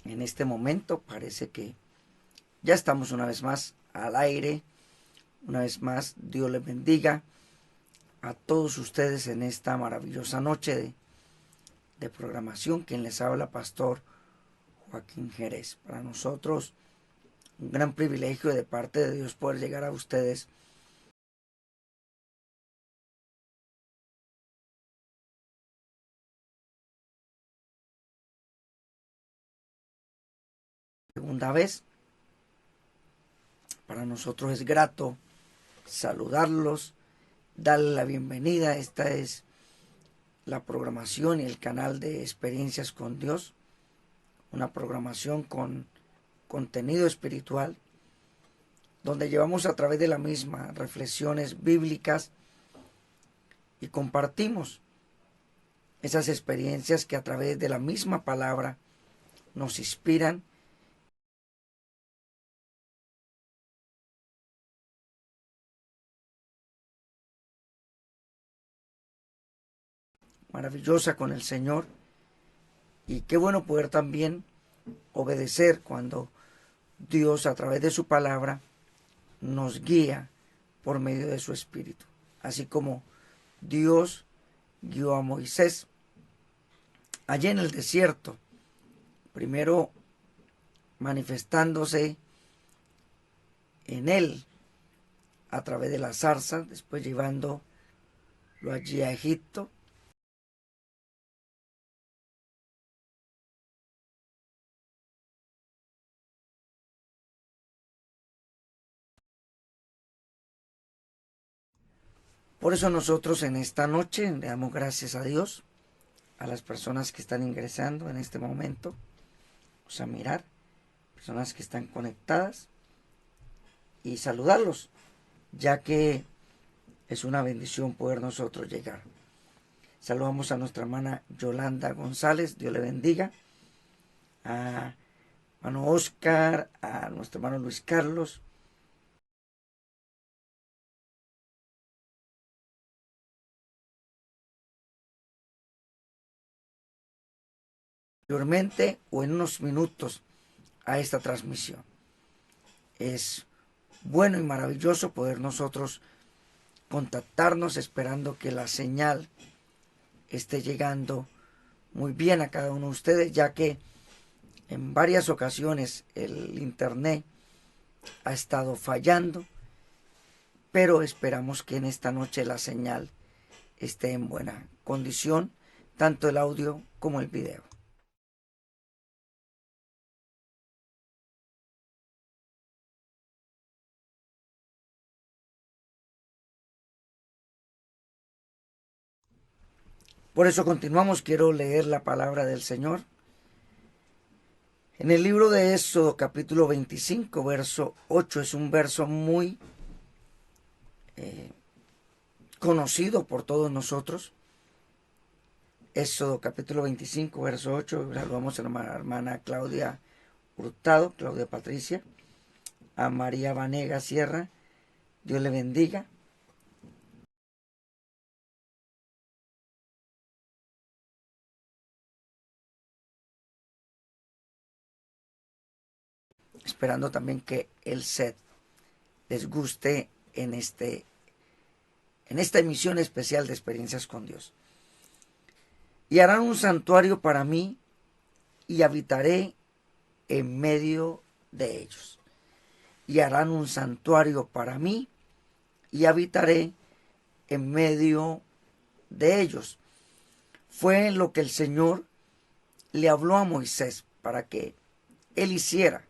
En este momento parece que ya estamos una vez más al aire. Una vez más, Dios les bendiga a todos ustedes en esta maravillosa noche de programación. Quien les habla, Pastor Joaquín Jerez. Para nosotros, un gran privilegio de parte de Dios poder llegar a ustedes segunda vez. Para nosotros es grato saludarlos, darle la bienvenida. Esta es la programación y el canal de Experiencias con Dios, una programación con contenido espiritual, donde llevamos a través de la misma reflexiones bíblicas y compartimos esas experiencias que a través de la misma palabra nos inspiran. Maravillosa con el Señor, y qué bueno poder también obedecer cuando Dios a través de su palabra nos guía por medio de su Espíritu, así como Dios guió a Moisés allá en el desierto, primero manifestándose en él a través de la zarza, después llevándolo allí a Egipto. Por eso nosotros en esta noche le damos gracias a Dios, a las personas que están ingresando en este momento, vamos a mirar, personas que están conectadas, y saludarlos, ya que es una bendición poder nosotros llegar. Saludamos a nuestra hermana Yolanda González, Dios le bendiga, a hermano Oscar, a nuestro hermano Luis Carlos. Anteriormente o en unos minutos a esta transmisión. Es bueno y maravilloso poder nosotros contactarnos esperando que la señal esté llegando muy bien a cada uno de ustedes, ya que en varias ocasiones el internet ha estado fallando, pero esperamos que en esta noche la señal esté en buena condición, tanto el audio como el video. Por eso continuamos, quiero leer la palabra del Señor. En el libro de Éxodo capítulo 25, verso 8, es un verso muy conocido por todos nosotros. Éxodo capítulo 25, verso 8, saludamos a la hermana Claudia Hurtado, Claudia Patricia, a María Vanega Sierra, Dios le bendiga. Esperando también que el set les guste en esta emisión especial de Experiencias con Dios. Y harán un santuario para mí y habitaré en medio de ellos. Y harán un santuario para mí y habitaré en medio de ellos. Fue lo que el Señor le habló a Moisés para que él hiciera.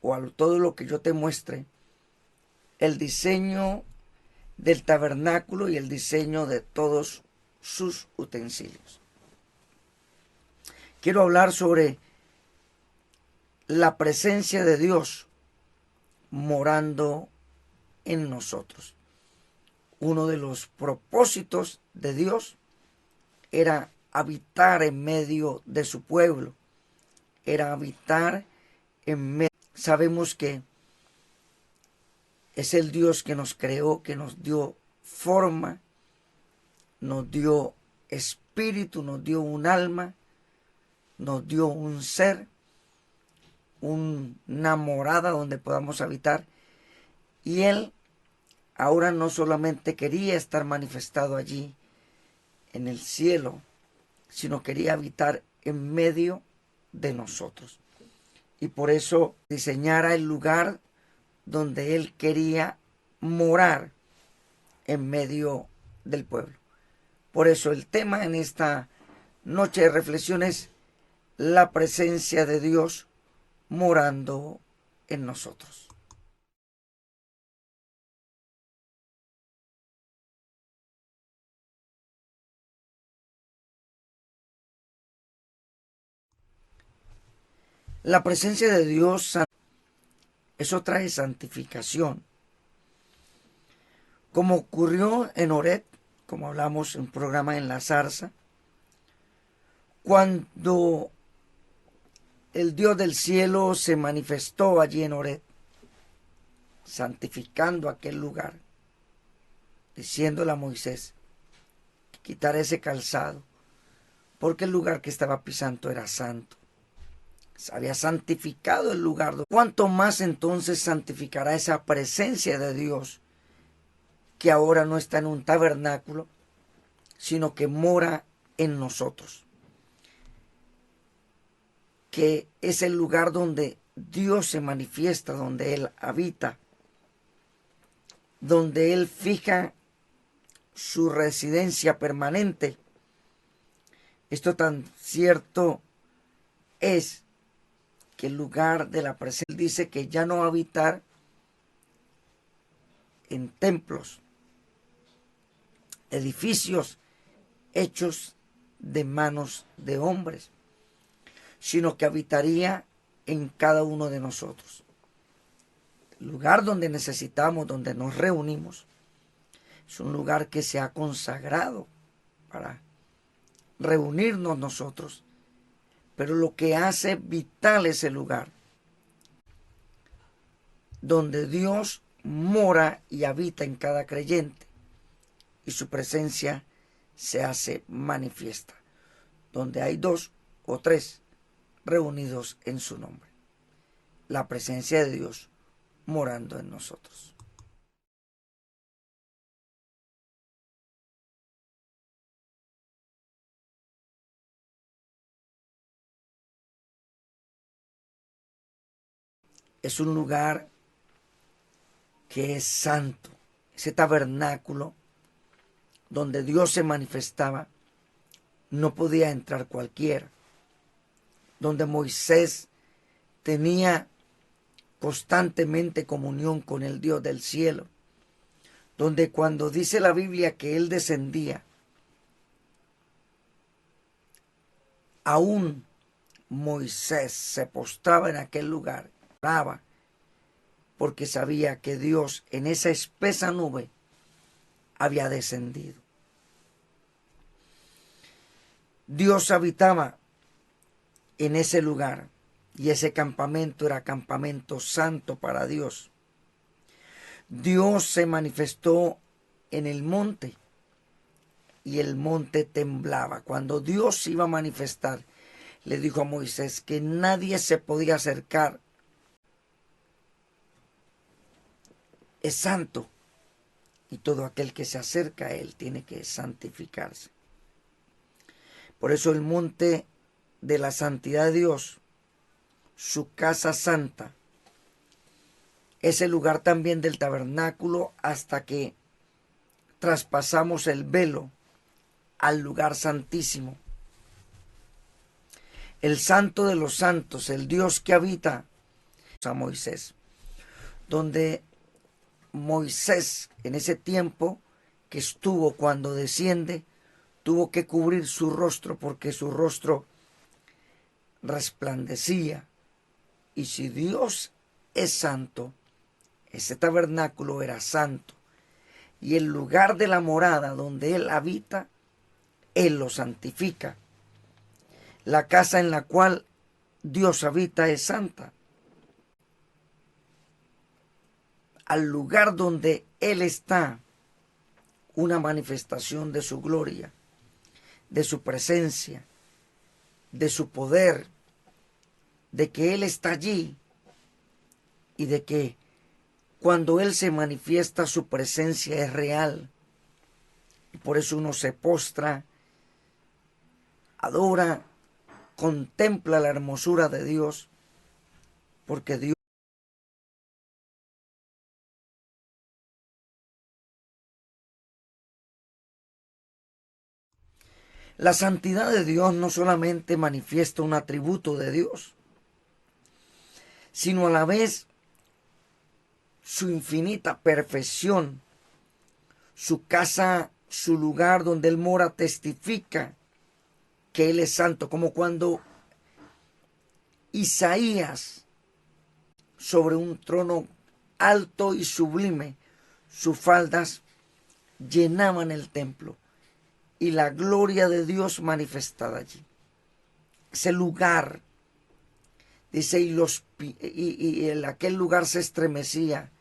O a todo lo que yo te muestre, el diseño del tabernáculo y el diseño de todos sus utensilios. Quiero hablar sobre la presencia de Dios morando en nosotros. Uno de los propósitos de Dios era habitar en medio de su pueblo, era habitar en medio. Sabemos que Es el Dios que nos creó, que nos dio forma, nos dio espíritu, nos dio un alma, nos dio un ser, una morada donde podamos habitar. Y Él ahora no solamente quería estar manifestado allí en el cielo, sino quería habitar en medio de nosotros. Y por eso diseñara el lugar donde Él quería morar en medio del pueblo. Por eso el tema en esta noche de reflexión es la presencia de Dios morando en nosotros. La presencia de Dios, eso trae santificación. Como ocurrió en Horeb, como hablamos en un programa en la zarza, cuando el Dios del cielo se manifestó allí en Horeb, santificando aquel lugar, diciéndole a Moisés que quitara ese calzado, porque el lugar que estaba pisando era santo. Se había santificado el lugar. ¿Cuánto más entonces santificará esa presencia de Dios que ahora no está en un tabernáculo, sino que mora en nosotros? Que es el lugar donde Dios se manifiesta, donde Él habita, donde Él fija su residencia permanente. Esto tan cierto es que el lugar de la presencia dice que ya no va a habitar en templos, edificios hechos de manos de hombres, sino que habitaría en cada uno de nosotros. El lugar donde necesitamos, donde nos reunimos, es un lugar que se ha consagrado para reunirnos nosotros, pero lo que hace vital ese lugar, donde Dios mora y habita en cada creyente, y su presencia se hace manifiesta, donde hay 2 o 3 reunidos en su nombre. La presencia de Dios morando en nosotros. Es un lugar que es santo, ese tabernáculo donde Dios se manifestaba, no podía entrar cualquiera, donde Moisés tenía constantemente comunión con el Dios del cielo, donde cuando dice la Biblia que Él descendía, aún Moisés se postraba en aquel lugar, oraba, porque sabía que Dios en esa espesa nube había descendido. Dios habitaba en ese lugar y ese campamento era campamento santo para Dios. Dios se manifestó en el monte y el monte temblaba. Cuando Dios iba a manifestar, le dijo a Moisés que nadie se podía acercar. Es santo y todo aquel que se acerca a él tiene que santificarse. Por eso el monte de la santidad de Dios, su casa santa, es el lugar también del tabernáculo hasta que traspasamos el velo al lugar santísimo. El santo de los santos, el Dios que habita a Moisés, donde Moisés en ese tiempo que estuvo cuando desciende, tuvo que cubrir su rostro porque su rostro resplandecía. Y si Dios es santo, ese tabernáculo era santo. Y el lugar de la morada donde Él habita, Él lo santifica. La casa en la cual Dios habita es santa. al lugar donde Él está, una manifestación de su gloria, de su presencia, de su poder, de que Él está allí y de que cuando Él se manifiesta su presencia es real. Y por eso uno se postra, adora, contempla la hermosura de Dios, porque Dios. La santidad de Dios no solamente manifiesta un atributo de Dios, sino a la vez su infinita perfección, su casa, su lugar donde Él mora testifica que Él es santo, como cuando Isaías, sobre un trono alto y sublime, sus faldas llenaban el templo y la gloria de Dios manifestada allí. Ese lugar, dice, en aquel lugar se estremecía,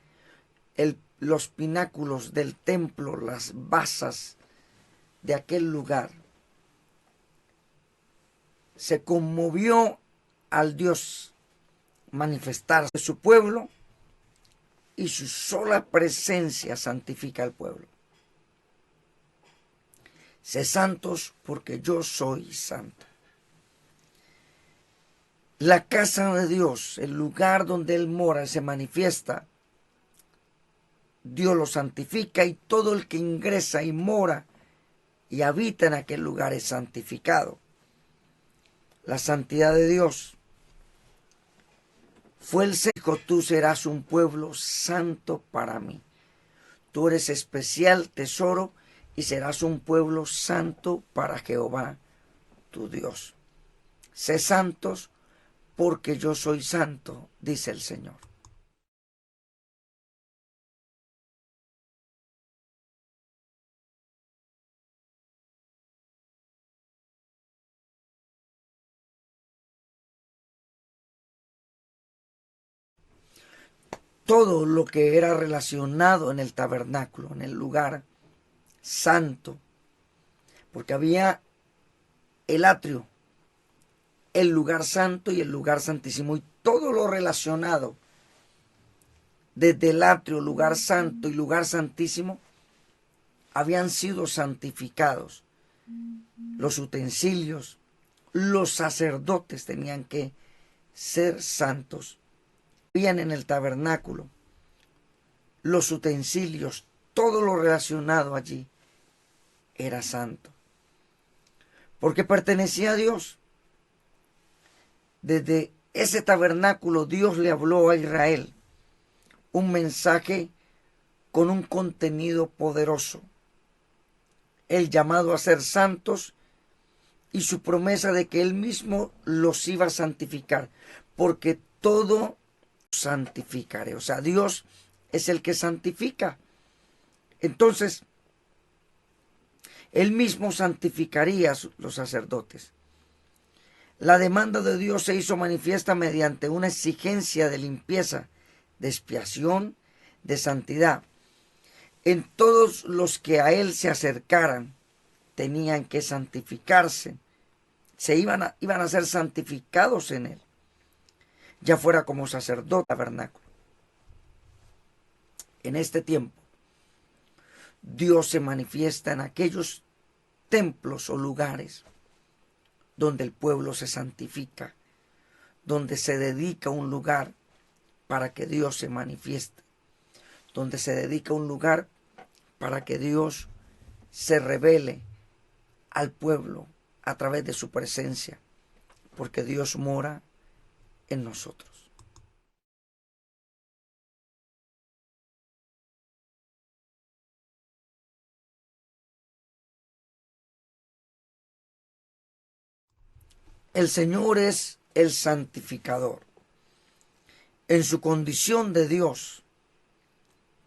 los pináculos del templo, las basas de aquel lugar. Se conmovió al Dios manifestarse de su pueblo y su sola presencia santifica al pueblo. Sé santos porque yo soy santo. La casa de Dios, el lugar donde Él mora, se manifiesta. Dios lo santifica y todo el que ingresa y mora y habita en aquel lugar es santificado. La santidad de Dios fue el dijo: tú serás un pueblo santo para mí. Tú eres especial tesoro y serás un pueblo santo para Jehová, tu Dios. Sé santos porque yo soy santo, dice el Señor. Todo lo que era relacionado en el tabernáculo, en el lugar santo, porque había el atrio, el lugar santo y el lugar santísimo, y todo lo relacionado desde el atrio, lugar santo y lugar santísimo, habían sido santificados. Los utensilios, los sacerdotes tenían que ser santos. Habían en el tabernáculo los utensilios, todo lo relacionado allí era santo, porque pertenecía a Dios. Desde ese tabernáculo Dios le habló a Israel un mensaje con un contenido poderoso, el llamado a ser santos y su promesa de que Él mismo los iba a santificar, porque todo santificaré. O sea, Dios es el que santifica. Entonces, Él mismo santificaría a los sacerdotes. La demanda de Dios se hizo manifiesta mediante una exigencia de limpieza, de expiación, de santidad. En todos los que a Él se acercaran tenían que santificarse, iban a ser santificados en Él, ya fuera como sacerdote tabernáculo. En este tiempo, Dios se manifiesta en aquellos templos o lugares donde el pueblo se santifica, donde se dedica un lugar para que Dios se manifieste, donde se dedica un lugar para que Dios se revele al pueblo a través de su presencia, porque Dios mora en nosotros. El Señor es el santificador. En su condición de Dios,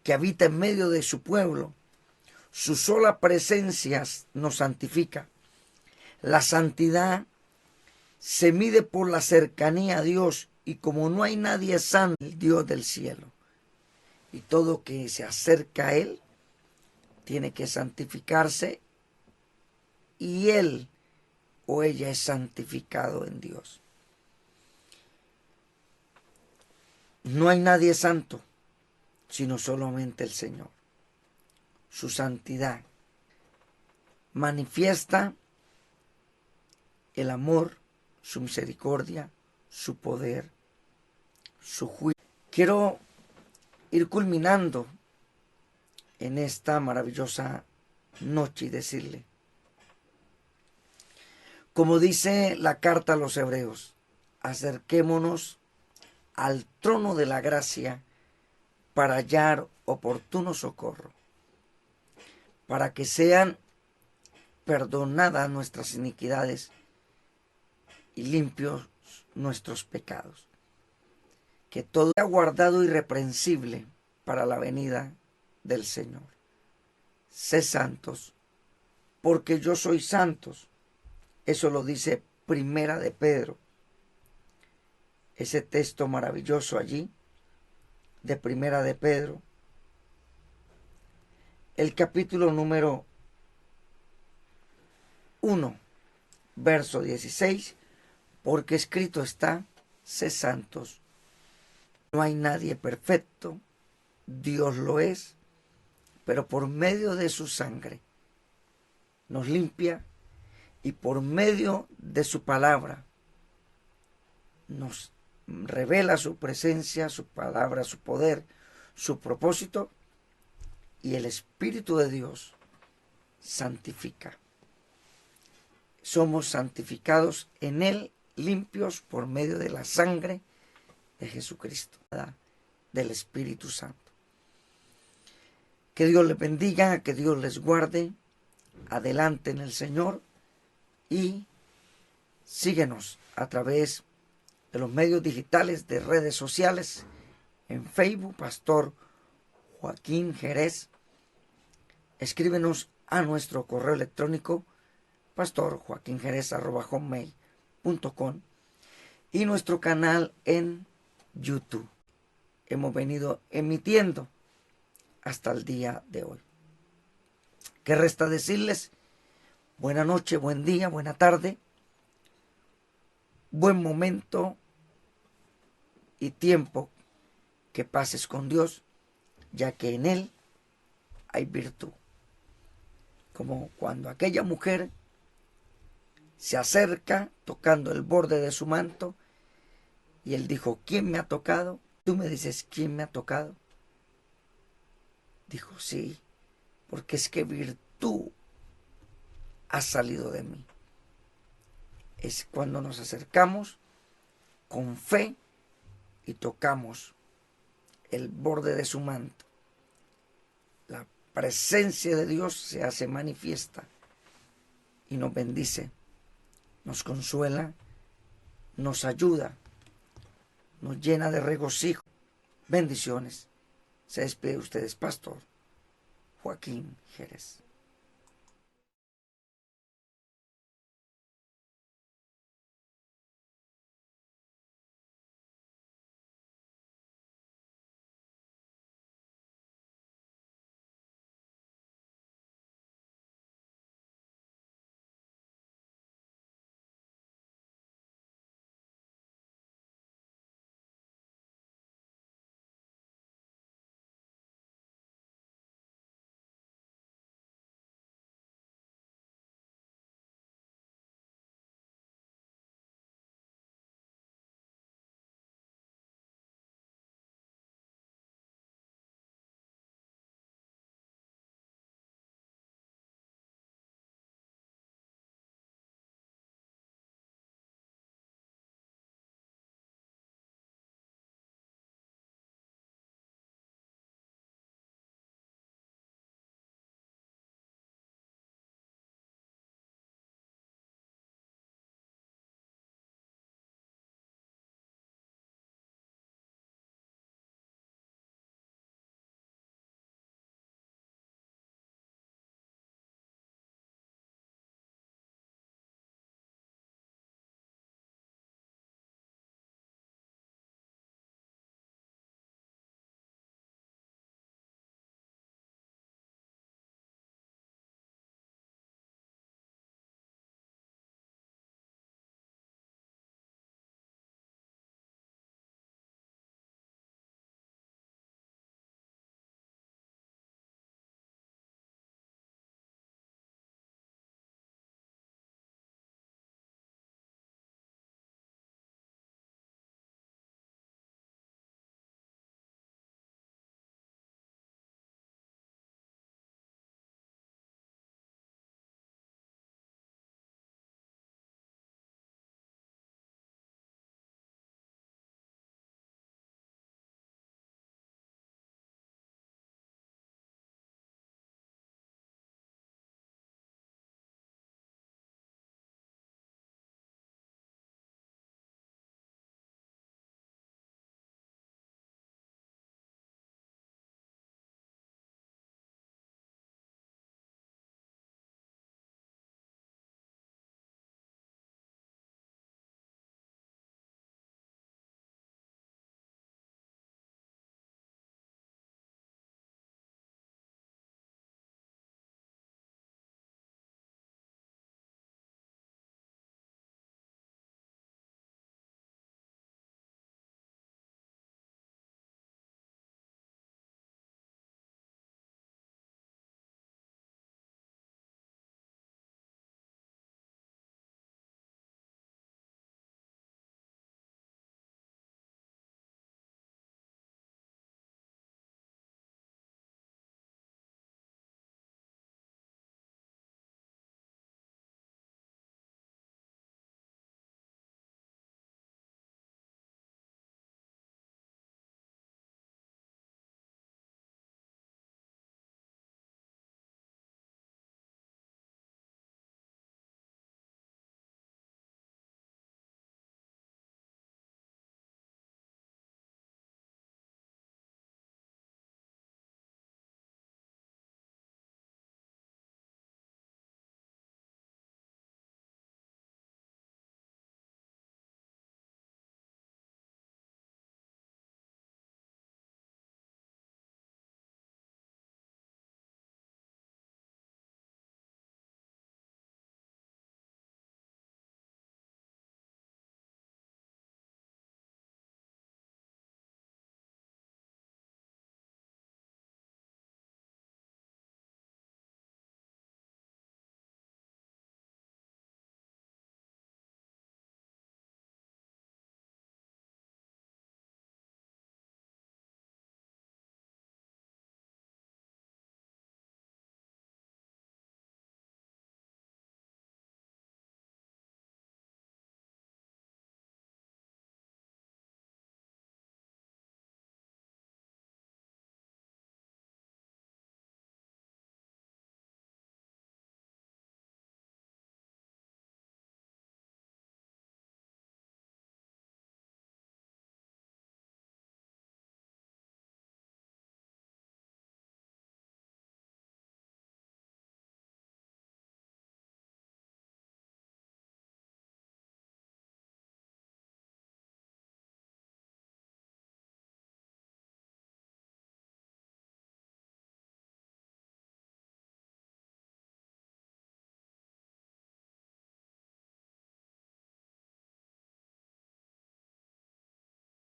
que habita en medio de su pueblo, su sola presencia nos santifica. La santidad se mide por la cercanía a Dios, y como no hay nadie santo, el Dios del cielo. y todo que se acerca a Él tiene que santificarse, y Él o ella es santificado en Dios. No hay nadie santo, sino solamente el Señor. Su santidad manifiesta el amor, su misericordia, su poder, su juicio. Quiero ir culminando en esta maravillosa noche y decirle, como dice la carta a los Hebreos, acerquémonos al trono de la gracia para hallar oportuno socorro, para que sean perdonadas nuestras iniquidades y limpios nuestros pecados. Que todo sea guardado irreprensible para la venida del Señor. Sé santos, porque yo soy santos. Eso lo dice Primera de Pedro. Ese texto maravilloso allí, de Primera de Pedro. El capítulo número 1, verso 16, porque escrito está, sé santos. No hay nadie perfecto, Dios lo es, pero por medio de su sangre nos limpia y por medio de su palabra nos revela su presencia, su palabra, su poder, su propósito, y el Espíritu de Dios santifica. Somos santificados en Él, limpios por medio de la sangre de Jesucristo, del Espíritu Santo. Que Dios les bendiga, que Dios les guarde. Adelante en el Señor, y síguenos a través de los medios digitales de redes sociales, en Facebook, Pastor Joaquín Jerez. Escríbenos a nuestro correo electrónico pastorjoaquinjerez@hotmail.com, y nuestro canal en YouTube. Hemos venido emitiendo hasta el día de hoy. ¿Qué resta decirles? Buena noche, buen día, buena tarde, buen momento y tiempo que pases con Dios, ya que en Él hay virtud. Como cuando aquella mujer se acerca tocando el borde de su manto, y Él dijo, ¿quién me ha tocado? Tú me dices, ¿quién me ha tocado? Dijo, sí, porque es que virtud ha salido de mí. Es cuando nos acercamos con fe y tocamos el borde de su manto. La presencia de Dios se hace manifiesta y nos bendice, nos consuela, nos ayuda, nos llena de regocijo. Bendiciones. Se despide de ustedes, Pastor Joaquín Jerez.